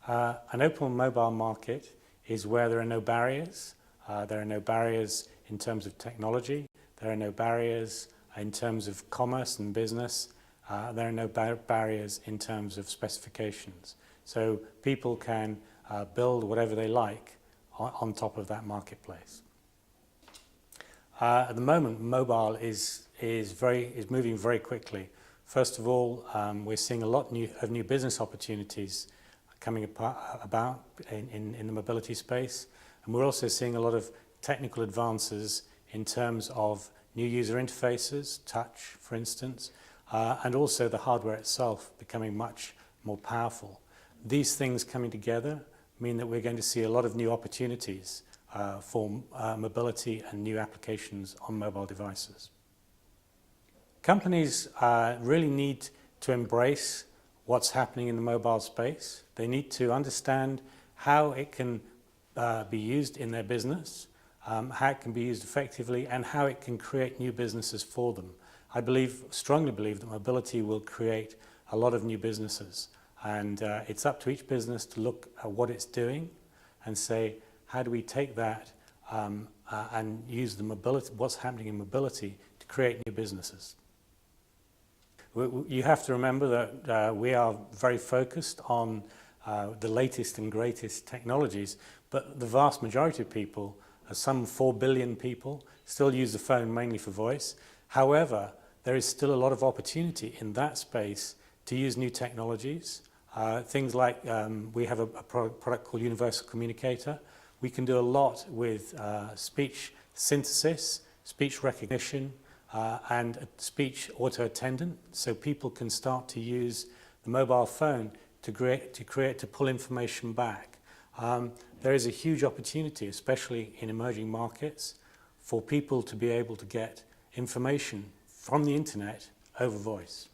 An open mobile market is where there are no barriers. There are no barriers in terms of technology. There are no barriers in terms of commerce and business. There are no barriers in terms of specifications. So people can build whatever they like on top of that marketplace. At the moment, mobile is moving very quickly. First of all, we're seeing a lot of new business opportunities coming about in the mobility space, and we're also seeing a lot of technical advances in terms of new user interfaces, touch, for instance, and also the hardware itself becoming much more powerful. These things coming together mean that we're going to see a lot of new opportunities for mobility and new applications on mobile devices. Companies really need to embrace what's happening in the mobile space. They need to understand how it can be used in their business, how it can be used effectively, and how it can create new businesses for them. I strongly believe that mobility will create a lot of new businesses, and it's up to each business to look at what it's doing and say, how do we take that and use the mobility, what's happening in mobility, to create new businesses. You have to remember that we are very focused on the latest and greatest technologies, but the vast majority of people, some 4 billion people, still use the phone mainly for voice. However, there is still a lot of opportunity in that space to use new technologies. Things like we have a product called Universal Communicator. We can do a lot with speech synthesis, speech recognition, and a speech auto-attendant, so people can start to use the mobile phone to pull information back. There is a huge opportunity, especially in emerging markets, for people to be able to get information from the internet over voice.